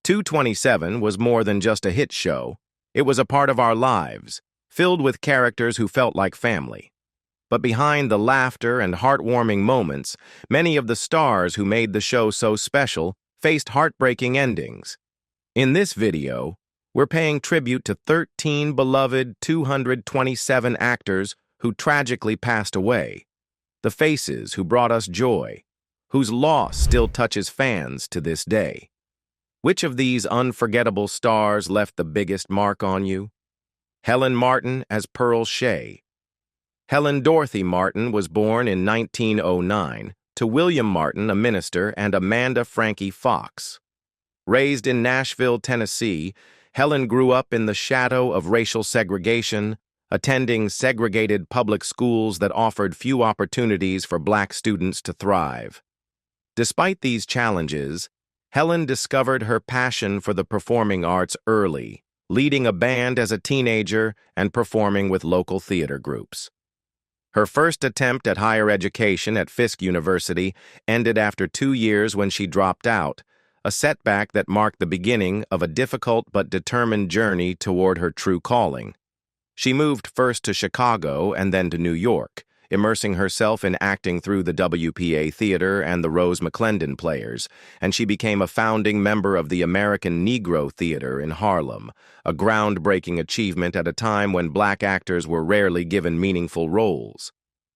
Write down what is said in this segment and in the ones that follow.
227 was more than just a hit show. It was a part of our lives, filled with characters who felt like family. But behind the laughter and heartwarming moments, many of the stars who made the show so special faced heartbreaking endings. In this video, we're paying tribute to 13 beloved 227 actors who tragically passed away, the faces who brought us joy, whose loss still touches fans to this day. Which of these unforgettable stars left the biggest mark on you? Helen Martin as Pearl Shea. Helen Dorothy Martin was born in 1909 to William Martin, a minister, and Amanda Frankie Fox. Raised in Nashville, Tennessee, Helen grew up in the shadow of racial segregation, attending segregated public schools that offered few opportunities for Black students to thrive. Despite these challenges, Helen discovered her passion for the performing arts early, leading a band as a teenager and performing with local theater groups. Her first attempt at higher education at Fisk University ended after 2 years when she dropped out, a setback that marked the beginning of a difficult but determined journey toward her true calling. She moved first to Chicago and then to New York, immersing herself in acting through the WPA Theater and the Rose McClendon Players, and she became a founding member of the American Negro Theater in Harlem, a groundbreaking achievement at a time when Black actors were rarely given meaningful roles.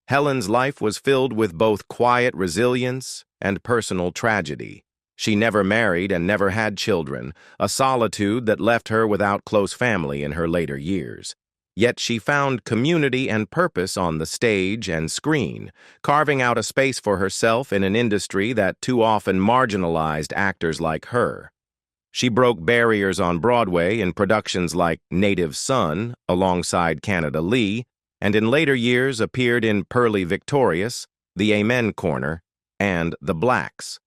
Helen's life was filled with both quiet resilience and personal tragedy. She never married and never had children, a solitude that left her without close family in her later years. Yet she found community and purpose on the stage and screen, carving out a space for herself in an industry that too often marginalized actors like her. She broke barriers on Broadway in productions like Native Son alongside Canada Lee, and in later years appeared in Purlie Victorious, The Amen Corner, and The Blacks.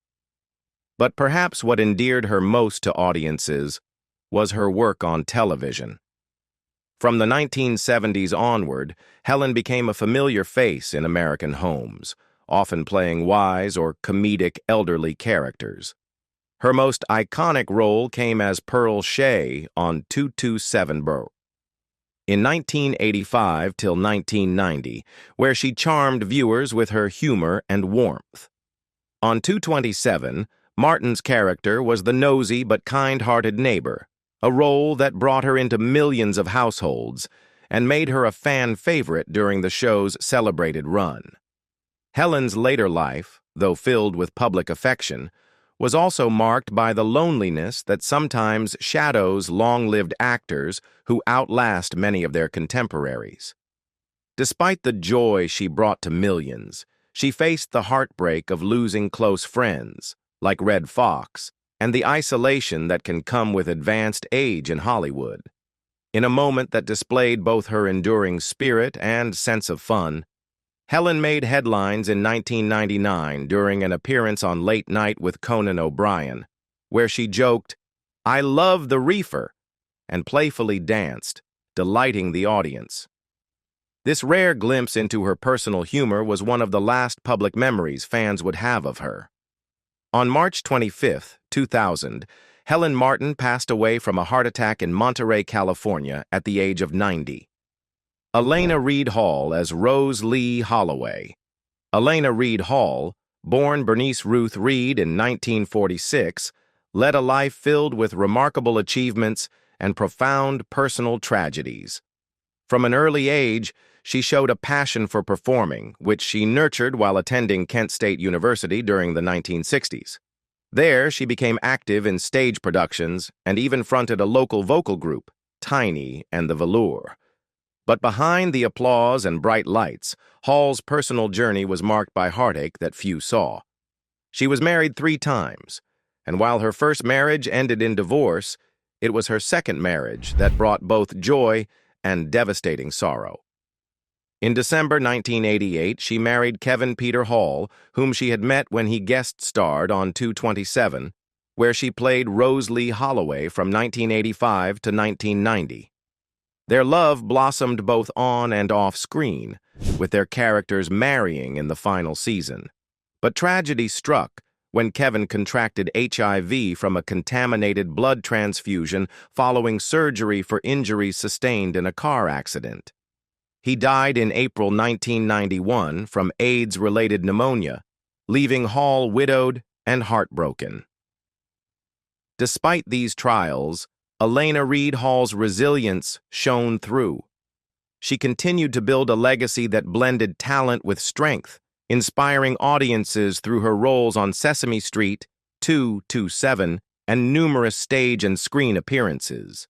But perhaps what endeared her most to audiences was her work on television. From the 1970s onward, Helen became a familiar face in American homes, often playing wise or comedic elderly characters. Her most iconic role came as Pearl Shea on 227 Bro. In 1985 till 1990, where she charmed viewers with her humor and warmth. On 227, Martin's character was the nosy but kind-hearted neighbor, a role that brought her into millions of households and made her a fan favorite during the show's celebrated run. Helen's later life, though filled with public affection, was also marked by the loneliness that sometimes shadows long-lived actors who outlast many of their contemporaries. Despite the joy she brought to millions, she faced the heartbreak of losing close friends, like Red Fox, and the isolation that can come with advanced age in Hollywood. In a moment that displayed both her enduring spirit and sense of fun, Helen made headlines in 1999 during an appearance on Late Night with Conan O'Brien, where she joked, "I love the reefer," and playfully danced, delighting the audience. This rare glimpse into her personal humor was one of the last public memories fans would have of her. On March 25, 2000, Helen Martin passed away from a heart attack in Monterey, California, at the age of 90. Elena Reed Hall as Rose Lee Holloway. Elena Reed Hall, born Bernice Ruth Reed in 1946, led a life filled with remarkable achievements and profound personal tragedies. From an early age, she showed a passion for performing, which she nurtured while attending Kent State University during the 1960s. There, she became active in stage productions and even fronted a local vocal group, Tiny and the Velour. But behind the applause and bright lights, Hall's personal journey was marked by heartache that few saw. She was married 3 times, and while her first marriage ended in divorce, it was her second marriage that brought both joy and devastating sorrow. In December 1988, she married Kevin Peter Hall, whom she had met when he guest-starred on 227, where she played Rose Lee Holloway from 1985 to 1990. Their love blossomed both on and off screen, with their characters marrying in the final season. But tragedy struck when Kevin contracted HIV from a contaminated blood transfusion following surgery for injuries sustained in a car accident. He died in April 1991 from AIDS-related pneumonia, leaving Hall widowed and heartbroken. Despite these trials, Elena Reed Hall's resilience shone through. She continued to build a legacy that blended talent with strength, inspiring audiences through her roles on Sesame Street, 227, and numerous stage and screen appearances.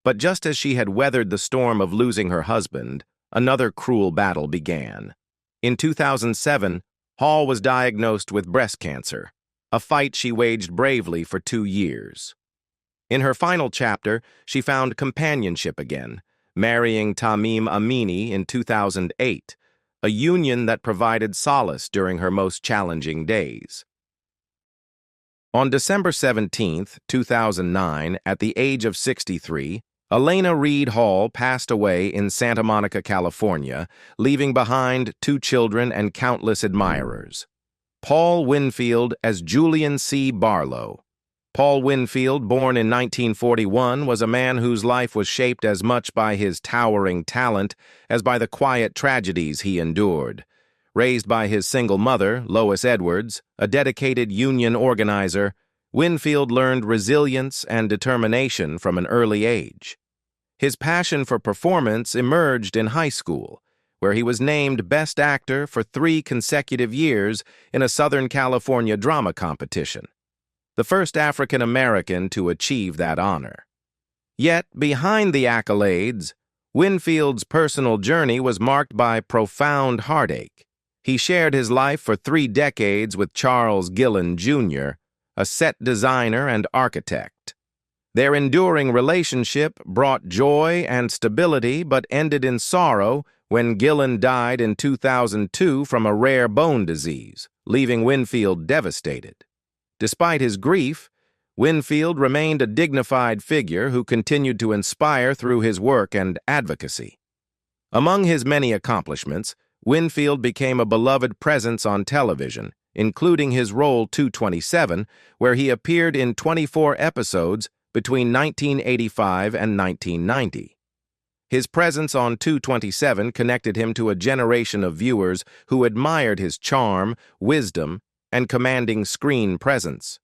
But just as she had weathered the storm of losing her husband, another cruel battle began. In 2007, Hall was diagnosed with breast cancer, a fight she waged bravely for 2 years. In her final chapter, she found companionship again, marrying Tamim Amini in 2008, a union that provided solace during her most challenging days. On December 17, 2009, at the age of 63, Elena Reed Hall passed away in Santa Monica, California, leaving behind 2 children and countless admirers. Paul Winfield as Julian C. Barlow. Paul Winfield, born in 1941, was a man whose life was shaped as much by his towering talent as by the quiet tragedies he endured. Raised by his single mother, Lois Edwards, a dedicated union organizer, Winfield learned resilience and determination from an early age. His passion for performance emerged in high school, where he was named Best Actor for 3 consecutive years in a Southern California drama competition, the first African American to achieve that honor. Yet, behind the accolades, Winfield's personal journey was marked by profound heartache. He shared his life for 3 decades with Charles Gillen, Jr., a set designer and architect. Their enduring relationship brought joy and stability but ended in sorrow when Gillen died in 2002 from a rare bone disease, leaving Winfield devastated. Despite his grief, Winfield remained a dignified figure who continued to inspire through his work and advocacy. Among his many accomplishments, Winfield became a beloved presence on television, including his role 227, where he appeared in 24 episodes between 1985 and 1990. His presence on 227 connected him to a generation of viewers who admired his charm, wisdom, and commanding screen presence.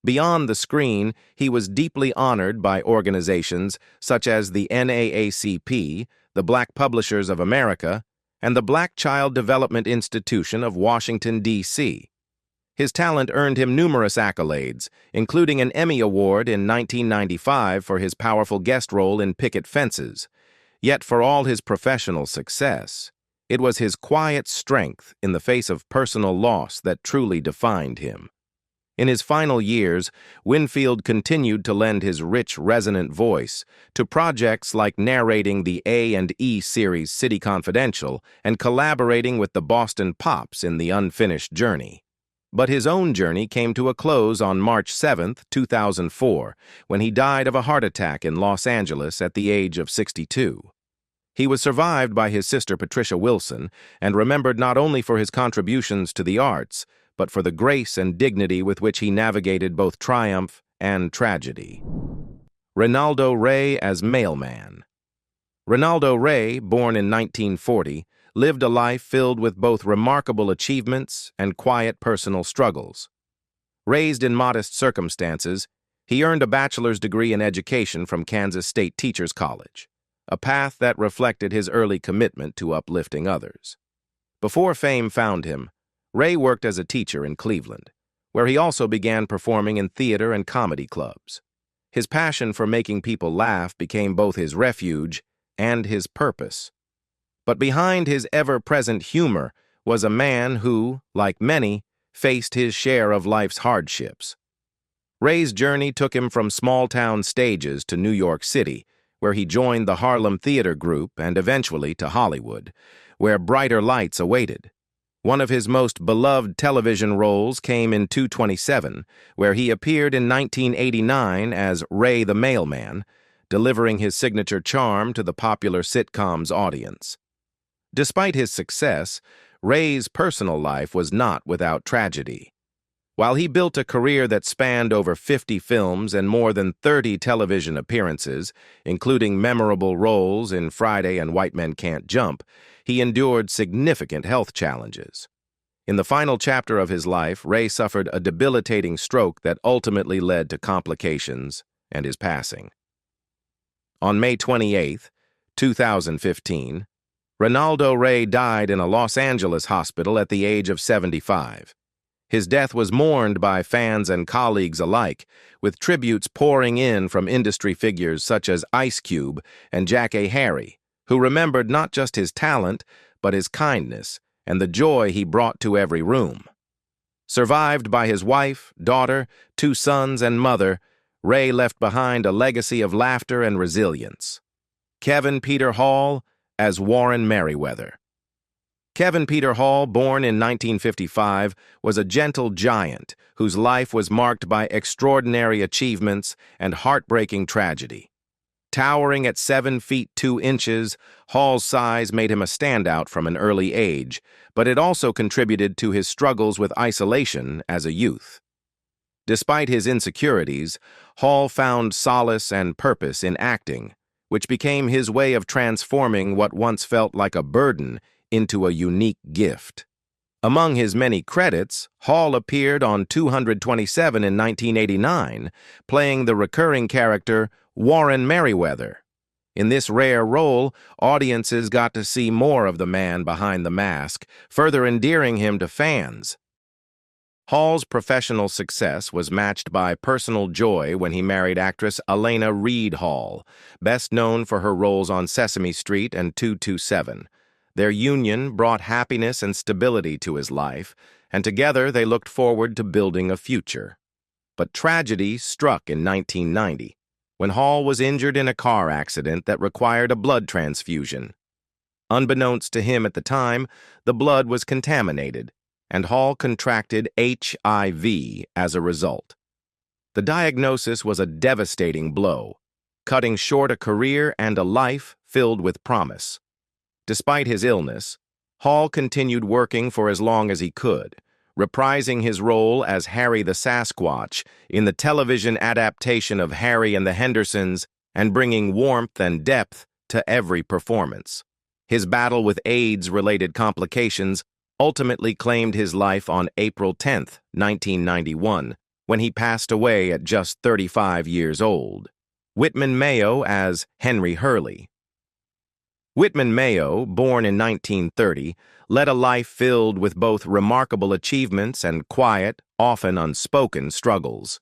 Beyond the screen, he was deeply honored by organizations such as the NAACP, the Black Publishers of America, and the Black Child Development Institution of Washington, D.C. His talent earned him numerous accolades, including an Emmy Award in 1995 for his powerful guest role in Picket Fences. Yet for all his professional success, it was his quiet strength in the face of personal loss that truly defined him. In his final years, Winfield continued to lend his rich, resonant voice to projects like narrating the A&E series City Confidential and collaborating with the Boston Pops in The Unfinished Journey. But his own journey came to a close on March 7, 2004, when he died of a heart attack in Los Angeles at the age of 62. He was survived by his sister Patricia Wilson and remembered not only for his contributions to the arts, but for the grace and dignity with which he navigated both triumph and tragedy. Ronaldo Ray as Mailman. Ronaldo Ray, born in 1940, lived a life filled with both remarkable achievements and quiet personal struggles. Raised in modest circumstances, he earned a bachelor's degree in education from Kansas State Teachers College, a path that reflected his early commitment to uplifting others. Before fame found him, Ray worked as a teacher in Cleveland, where he also began performing in theater and comedy clubs. His passion for making people laugh became both his refuge and his purpose. But behind his ever-present humor was a man who, like many, faced his share of life's hardships. Ray's journey took him from small-town stages to New York City, where he joined the Harlem Theater Group and eventually to Hollywood, where brighter lights awaited. One of his most beloved television roles came in 227, where he appeared in 1989 as Ray the Mailman, delivering his signature charm to the popular sitcom's audience. Despite his success, Ray's personal life was not without tragedy. While he built a career that spanned over 50 films and more than 30 television appearances, including memorable roles in Friday and White Men Can't Jump, he endured significant health challenges. In the final chapter of his life, Ray suffered a debilitating stroke that ultimately led to complications and his passing. On May 28, 2015, Ronaldo Ray died in a Los Angeles hospital at the age of 75. His death was mourned by fans and colleagues alike, with tributes pouring in from industry figures such as Ice Cube and Jackée Harry, who remembered not just his talent, but his kindness and the joy he brought to every room. Survived by his wife, daughter, 2 sons, and mother, Ray left behind a legacy of laughter and resilience. Kevin Peter Hall as Warren Merriweather. Kevin Peter Hall, born in 1955, was a gentle giant whose life was marked by extraordinary achievements and heartbreaking tragedy. Towering at 7 feet 2 inches, Hall's size made him a standout from an early age, but it also contributed to his struggles with isolation as a youth. Despite his insecurities, Hall found solace and purpose in acting, which became his way of transforming what once felt like a burden into a unique gift. Among his many credits, Hall appeared on 227 in 1989, playing the recurring character Warren Merriweather. In this rare role, audiences got to see more of the man behind the mask, further endearing him to fans. Hall's professional success was matched by personal joy when he married actress Elena Reed Hall, best known for her roles on Sesame Street and 227. Their union brought happiness and stability to his life, and together they looked forward to building a future. But tragedy struck in 1990, when Hall was injured in a car accident that required a blood transfusion. Unbeknownst to him at the time, the blood was contaminated, and Hall contracted HIV as a result. The diagnosis was a devastating blow, cutting short a career and a life filled with promise. Despite his illness, Hall continued working for as long as he could, reprising his role as Harry the Sasquatch in the television adaptation of Harry and the Hendersons and bringing warmth and depth to every performance. His battle with AIDS-related complications ultimately claimed his life on April 10, 1991, when he passed away at just 35 years old. Whitman Mayo as Henry Hurley. Whitman Mayo, born in 1930, led a life filled with both remarkable achievements and quiet, often unspoken struggles.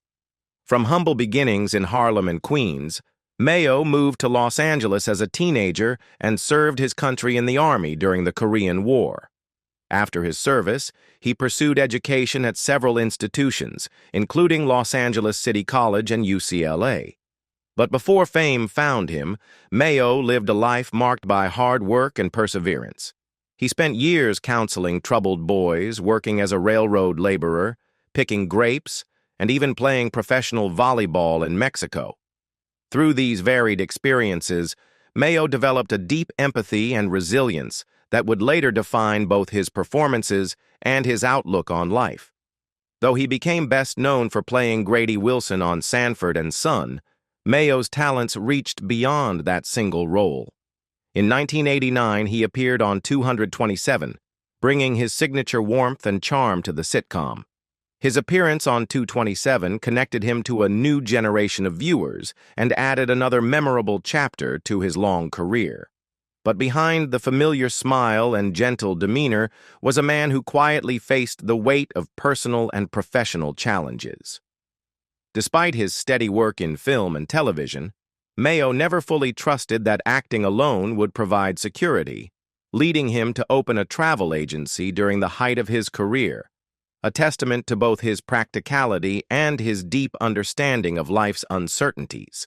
From humble beginnings in Harlem and Queens, Mayo moved to Los Angeles as a teenager and served his country in the Army during the Korean War. After his service, he pursued education at several institutions, including Los Angeles City College and UCLA. But before fame found him, Mayo lived a life marked by hard work and perseverance. He spent years counseling troubled boys, working as a railroad laborer, picking grapes, and even playing professional volleyball in Mexico. Through these varied experiences, Mayo developed a deep empathy and resilience that would later define both his performances and his outlook on life. Though he became best known for playing Grady Wilson on Sanford and Son, Mayo's talents reached beyond that single role. In 1989, he appeared on 227, bringing his signature warmth and charm to the sitcom. His appearance on 227 connected him to a new generation of viewers and added another memorable chapter to his long career. But behind the familiar smile and gentle demeanor was a man who quietly faced the weight of personal and professional challenges. Despite his steady work in film and television, Mayo never fully trusted that acting alone would provide security, leading him to open a travel agency during the height of his career, a testament to both his practicality and his deep understanding of life's uncertainties.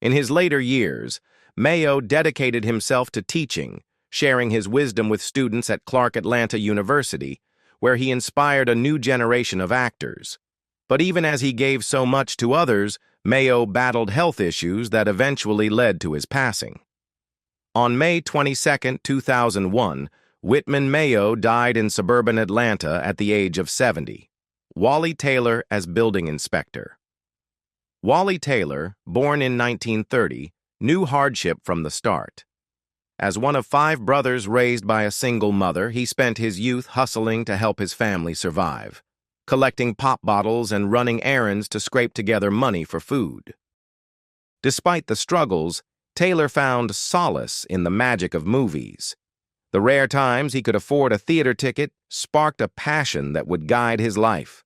In his later years, Mayo dedicated himself to teaching, sharing his wisdom with students at Clark Atlanta University, where he inspired a new generation of actors. But even as he gave so much to others, Mayo battled health issues that eventually led to his passing. On May 22, 2001, Whitman Mayo died in suburban Atlanta at the age of 70. Wally Taylor as building inspector. Wally Taylor, born in 1930, knew hardship from the start. As one of 5 brothers raised by a single mother, he spent his youth hustling to help his family survive, collecting pop bottles and running errands to scrape together money for food. Despite the struggles, Taylor found solace in the magic of movies. The rare times he could afford a theater ticket sparked a passion that would guide his life.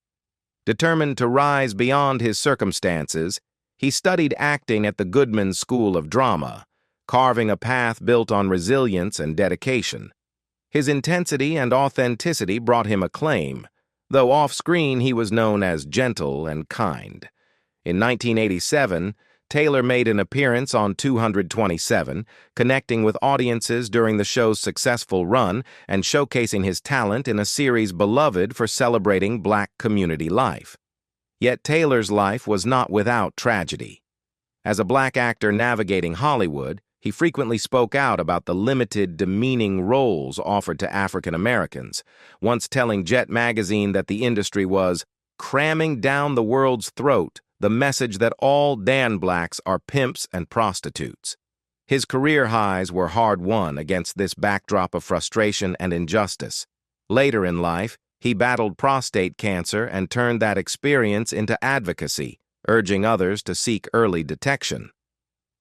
Determined to rise beyond his circumstances, he studied acting at the Goodman School of Drama, carving a path built on resilience and dedication. His intensity and authenticity brought him acclaim, though off-screen he was known as gentle and kind. In 1987, Taylor made an appearance on 227, connecting with audiences during the show's successful run and showcasing his talent in a series beloved for celebrating Black community life. Yet Taylor's life was not without tragedy. As a Black actor navigating Hollywood, he frequently spoke out about the limited, demeaning roles offered to African Americans, once telling Jet magazine that the industry was cramming down the world's throat the message that all Dan Blacks are pimps and prostitutes. His career highs were hard-won against this backdrop of frustration and injustice. Later in life, he battled prostate cancer and turned that experience into advocacy, urging others to seek early detection.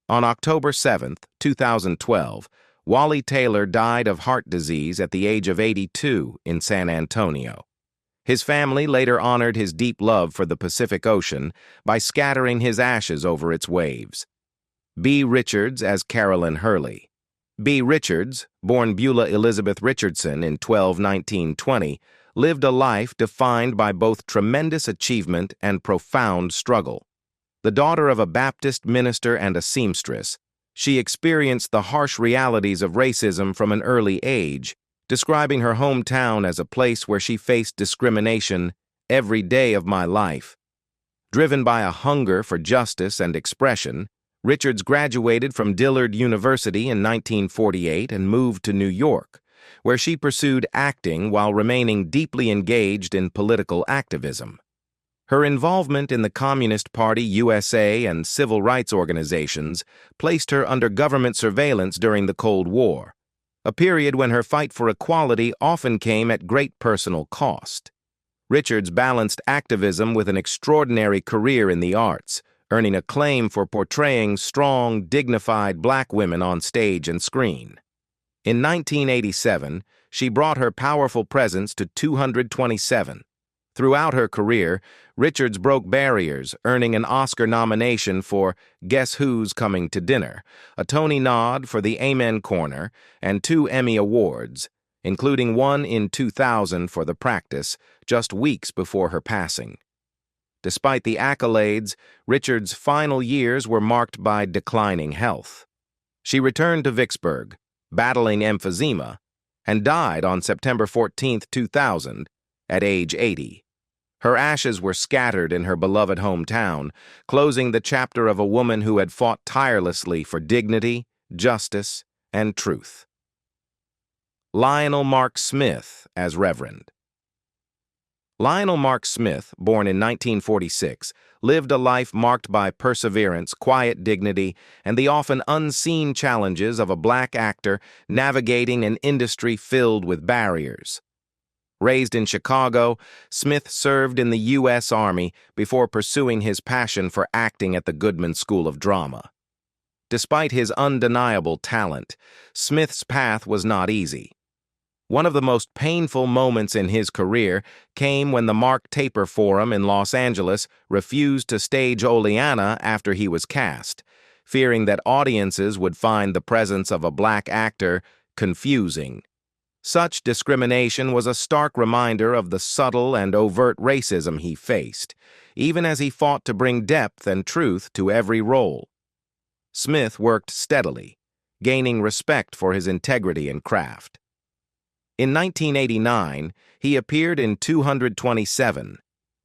On October 7, 2012, Wally Taylor died of heart disease at the age of 82 in San Antonio. His family later honored his deep love for the Pacific Ocean by scattering his ashes over its waves. B. Richards as Carolyn Hurley. B. Richards, born Beulah Elizabeth Richardson in 12-19-20, lived a life defined by both tremendous achievement and profound struggle. The daughter of a Baptist minister and a seamstress, she experienced the harsh realities of racism from an early age, describing her hometown as a place where she faced discrimination every day of my life. Driven by a hunger for justice and expression, Richards graduated from Dillard University in 1948 and moved to New York, where she pursued acting while remaining deeply engaged in political activism. Her involvement in the Communist Party USA and civil rights organizations placed her under government surveillance during the Cold War, a period when her fight for equality often came at great personal cost. Richards balanced activism with an extraordinary career in the arts, earning acclaim for portraying strong, dignified Black women on stage and screen. In 1987, she brought her powerful presence to 227. Throughout her career, Richards broke barriers, earning an Oscar nomination for Guess Who's Coming to Dinner, a Tony nod for The Amen Corner, and 2 Emmy Awards, including one in 2000 for The Practice, just weeks before her passing. Despite the accolades, Richards' final years were marked by declining health. She returned to Vicksburg, battling emphysema, and died on September 14, 2000, at age 80. Her ashes were scattered in her beloved hometown, closing the chapter of a woman who had fought tirelessly for dignity, justice, and truth. Lionel Mark Smith as Reverend. Lionel Mark Smith, born in 1946, lived a life marked by perseverance, quiet dignity, and the often unseen challenges of a Black actor navigating an industry filled with barriers. Raised in Chicago, Smith served in the U.S. Army before pursuing his passion for acting at the Goodman School of Drama. Despite his undeniable talent, Smith's path was not easy. One of the most painful moments in his career came when the Mark Taper Forum in Los Angeles refused to stage Oleanna after he was cast, fearing that audiences would find the presence of a Black actor confusing. Such discrimination was a stark reminder of the subtle and overt racism he faced, even as he fought to bring depth and truth to every role. Smith worked steadily, gaining respect for his integrity and craft. In 1989, he appeared in 227.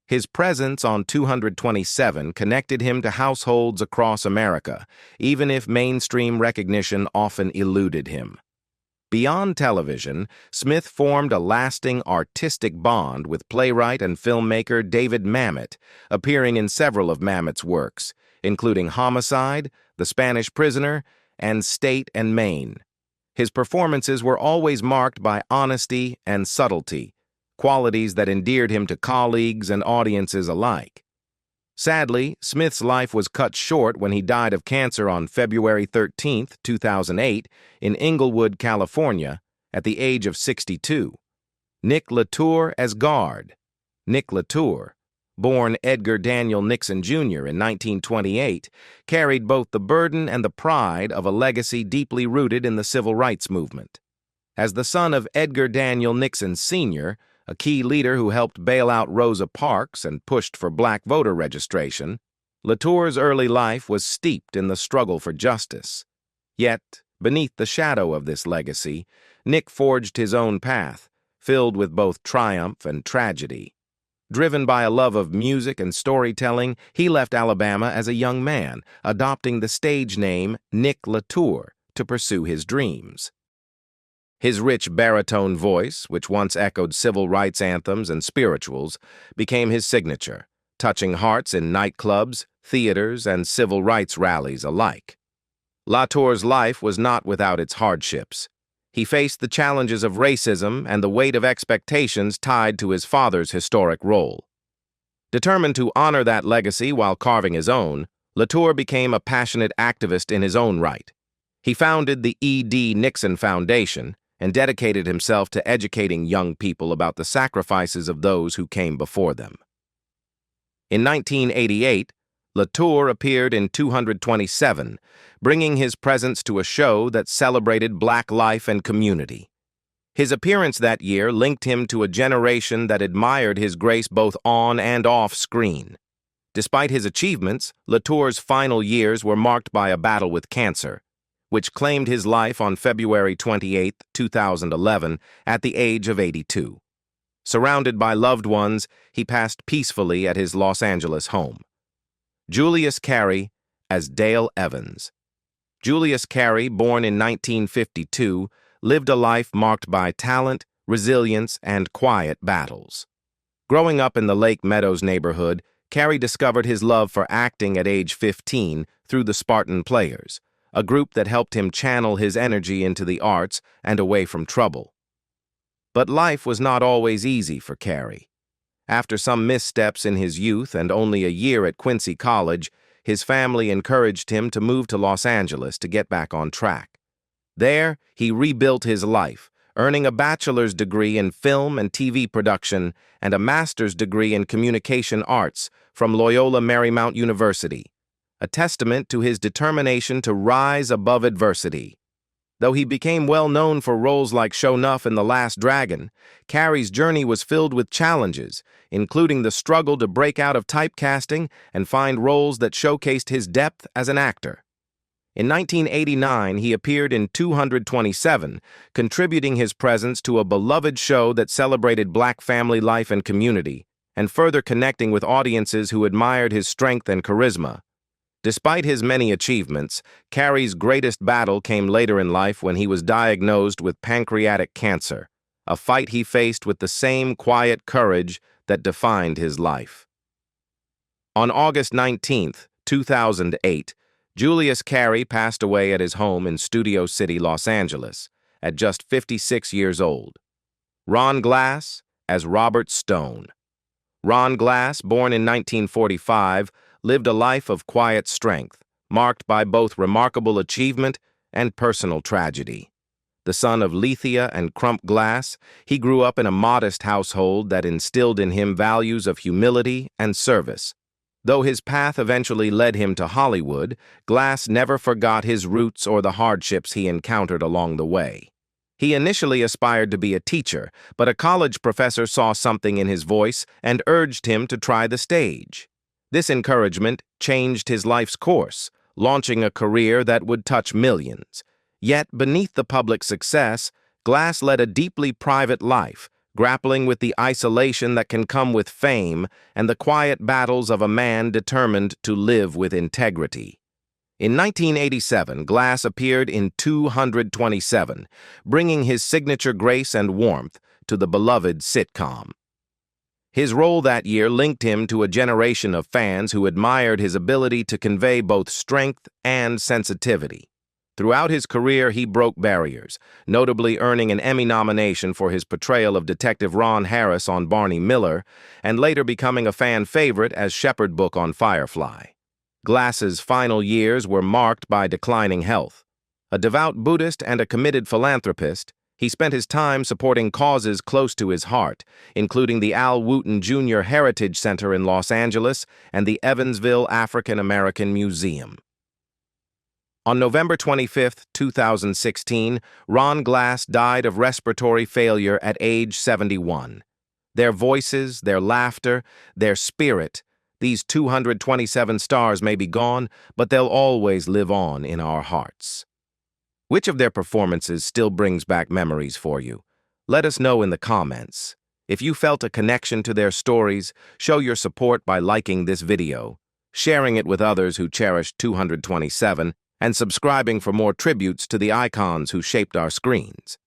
His presence on 227 connected him to households across America, even if mainstream recognition often eluded him. Beyond television, Smith formed a lasting artistic bond with playwright and filmmaker David Mamet, appearing in several of Mamet's works, including Homicide, The Spanish Prisoner, and State and Maine. His performances were always marked by honesty and subtlety, qualities that endeared him to colleagues and audiences alike. Sadly, Smith's life was cut short when he died of cancer on February 13, 2008, in Inglewood, California, at the age of 62. Nick Latour as guard. Nick Latour, born Edgar Daniel Nixon Jr. in 1928, carried both the burden and the pride of a legacy deeply rooted in the civil rights movement. As the son of Edgar Daniel Nixon Sr., a key leader who helped bail out Rosa Parks and pushed for black voter registration, Latour's early life was steeped in the struggle for justice. Yet, beneath the shadow of this legacy, Nick forged his own path, filled with both triumph and tragedy. Driven by a love of music and storytelling, he left Alabama as a young man, adopting the stage name Nick Latour to pursue his dreams. His rich baritone voice, which once echoed civil rights anthems and spirituals, became his signature, touching hearts in nightclubs, theaters, and civil rights rallies alike. Latour's life was not without its hardships. He faced the challenges of racism and the weight of expectations tied to his father's historic role. Determined to honor that legacy while carving his own, Latour became a passionate activist in his own right. He founded the E.D. Nixon Foundation and dedicated himself to educating young people about the sacrifices of those who came before them. In 1988, Latour appeared in 227, bringing his presence to a show that celebrated black life and community. His appearance that year linked him to a generation that admired his grace both on and off screen. Despite his achievements, Latour's final years were marked by a battle with cancer, which claimed his life on February 28, 2011, at the age of 82. Surrounded by loved ones, he passed peacefully at his Los Angeles home. Julius Carry as Dale Evans. Julius Carry, born in 1952, lived a life marked by talent, resilience, and quiet battles. Growing up in the Lake Meadows neighborhood, Carry discovered his love for acting at age 15 through the Spartan Players, a group that helped him channel his energy into the arts and away from trouble. But life was not always easy for Carey. After some missteps in his youth and only a year at Quincy College, his family encouraged him to move to Los Angeles to get back on track. There, he rebuilt his life, earning a bachelor's degree in film and TV production and a master's degree in communication arts from Loyola Marymount University, a testament to his determination to rise above adversity. Though he became well known for roles like Sho'nuff in The Last Dragon, Carey's journey was filled with challenges, including the struggle to break out of typecasting and find roles that showcased his depth as an actor. In 1989, he appeared in 227, contributing his presence to a beloved show that celebrated black family life and community, and further connecting with audiences who admired his strength and charisma. Despite his many achievements, Carey's greatest battle came later in life when he was diagnosed with pancreatic cancer, a fight he faced with the same quiet courage that defined his life. On August 19, 2008, Julius Carey passed away at his home in Studio City, Los Angeles, at just 56 years old. Ron Glass as Robert Stone. Ron Glass, born in 1945, lived a life of quiet strength, marked by both remarkable achievement and personal tragedy. The son of Lethia and Crump Glass, he grew up in a modest household that instilled in him values of humility and service. Though his path eventually led him to Hollywood, Glass never forgot his roots or the hardships he encountered along the way. He initially aspired to be a teacher, but a college professor saw something in his voice and urged him to try the stage. This encouragement changed his life's course, launching a career that would touch millions. Yet, beneath the public success, Glass led a deeply private life, grappling with the isolation that can come with fame and the quiet battles of a man determined to live with integrity. In 1987, Glass appeared in 227, bringing his signature grace and warmth to the beloved sitcom. His role that year linked him to a generation of fans who admired his ability to convey both strength and sensitivity. Throughout his career, he broke barriers, notably earning an Emmy nomination for his portrayal of Detective Ron Harris on Barney Miller, and later becoming a fan favorite as Shepherd Book on Firefly. Glass's final years were marked by declining health. A devout Buddhist and a committed philanthropist, he spent his time supporting causes close to his heart, including the Al Wooten Jr. Heritage Center in Los Angeles and the Evansville African American Museum. On November 25, 2016, Ron Glass died of respiratory failure at age 71. Their voices, their laughter, their spirit, these 227 stars may be gone, but they'll always live on in our hearts. Which of their performances still brings back memories for you? Let us know in the comments. If you felt a connection to their stories, show your support by liking this video, sharing it with others who cherish 227, and subscribing for more tributes to the icons who shaped our screens.